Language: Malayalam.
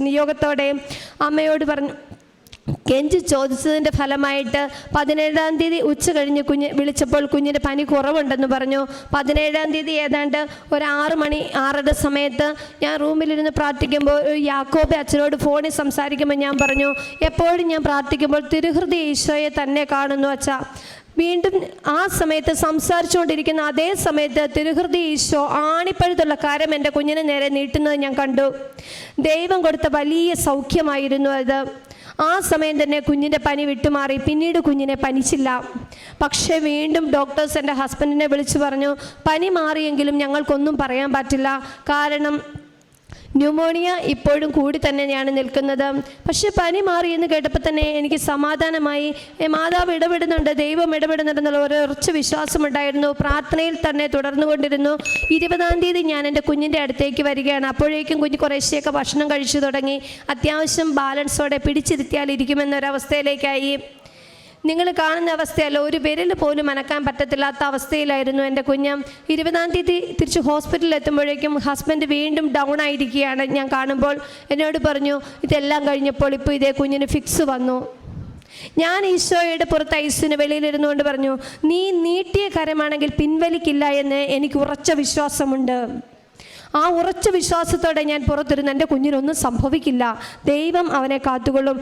നിയോഗത്തോടെ അമ്മയോട് പറഞ്ഞു. കെഞ്ചി ചോദിച്ചതിൻ്റെ ഫലമായിട്ട് 17-ാം തീയതി ഉച്ച കഴിഞ്ഞ് വിളിച്ചപ്പോൾ കുഞ്ഞിൻ്റെ പനി കുറവുണ്ടെന്ന് പറഞ്ഞു. 17-ാം തീയതി ഏതാണ്ട് ഒരു 6 മണി 6:30 സമയത്ത് ഞാൻ റൂമിലിരുന്ന് പ്രാർത്ഥിക്കുമ്പോൾ യാക്കോബെ അച്ഛനോട് ഫോണിൽ സംസാരിക്കുമ്പോൾ ഞാൻ പറഞ്ഞു, എപ്പോഴും ഞാൻ പ്രാർത്ഥിക്കുമ്പോൾ തിരുഹൃദയ ഈശോയെ തന്നെ കാണുന്നു അച്ഛാ. വീണ്ടും ആ സമയത്ത് സംസാരിച്ചുകൊണ്ടിരിക്കുന്ന അതേ സമയത്ത് തിരുഹൃദയ ഈശോ ആണിപ്പഴുത്തുള്ള കരം എൻ്റെ കുഞ്ഞിന് നേരെ നീട്ടുന്നത് ഞാൻ കണ്ടു. ദൈവം കൊടുത്ത വലിയ സൗഖ്യമായിരുന്നു അത്. ആ സമയം തന്നെ കുഞ്ഞിൻ്റെ പനി വിട്ടുമാറി. പിന്നീട് കുഞ്ഞിനെ പനിച്ചില്ല. പക്ഷേ വീണ്ടും ഡോക്ടേഴ്സ് എൻ്റെ ഹസ്ബൻഡിനെ വിളിച്ചു പറഞ്ഞു, പനി മാറിയെങ്കിലും ഞങ്ങൾക്കൊന്നും പറയാൻ പറ്റില്ല, കാരണം ന്യൂമോണിയ ഇപ്പോഴും കൂടി തന്നെയാണ് നിൽക്കുന്നത്. പക്ഷെ പനി മാറി എന്ന് കേട്ടപ്പോൾ തന്നെ എനിക്ക് സമാധാനമായി. മാതാവ് ഇടപെടുന്നുണ്ട്, ദൈവം ഇടപെടുന്നുണ്ടെന്നുള്ള ഒരു ഉറച്ച വിശ്വാസമുണ്ടായിരുന്നു. പ്രാർത്ഥനയിൽ തന്നെ തുടർന്നുകൊണ്ടിരുന്നു. 20-ാം തീയതി ഞാൻ എൻ്റെ കുഞ്ഞിൻ്റെ അടുത്തേക്ക് വരികയാണ്. അപ്പോഴേക്കും കുഞ്ഞ് കുറേശ്ശെയൊക്കെ ഭക്ഷണം കഴിച്ചു തുടങ്ങി. അത്യാവശ്യം ബാലൻസോടെ പിടിച്ചിരുത്തിയാൽ ഇരിക്കുമെന്നൊരവസ്ഥയിലേക്കായി. നിങ്ങൾ കാണുന്ന അവസ്ഥയല്ല, ഒരു വിരൽ പോലും അനക്കാൻ പറ്റത്തില്ലാത്ത അവസ്ഥയിലായിരുന്നു എൻ്റെ കുഞ്ഞ്. 20-ാം തീയതി തിരിച്ച് ഹോസ്പിറ്റലിൽ എത്തുമ്പോഴേക്കും ഹസ്ബൻഡ് വീണ്ടും ഡൗൺ ആയിരിക്കുകയാണ്. ഞാൻ കാണുമ്പോൾ എന്നോട് പറഞ്ഞു, ഇതെല്ലാം കഴിഞ്ഞപ്പോൾ ഇപ്പോൾ ഇതേ കുഞ്ഞിന് ഫിക്സ് വന്നു. ഞാൻ ഈശോയുടെ പുറത്ത് ഐസിന് വെളിയിലിരുന്നുകൊണ്ട് പറഞ്ഞു, നീ നീട്ടിയ കരമാണെങ്കിൽ പിൻവലിക്കില്ല എന്ന് എനിക്ക് ഉറച്ച വിശ്വാസമുണ്ട്. ആ ഉറച്ച വിശ്വാസത്തോടെ ഞാൻ പുറത്തിരുന്ന് എൻ്റെ കുഞ്ഞിനൊന്നും സംഭവിക്കില്ല, ദൈവം അവനെ കാത്തുകൊള്ളും.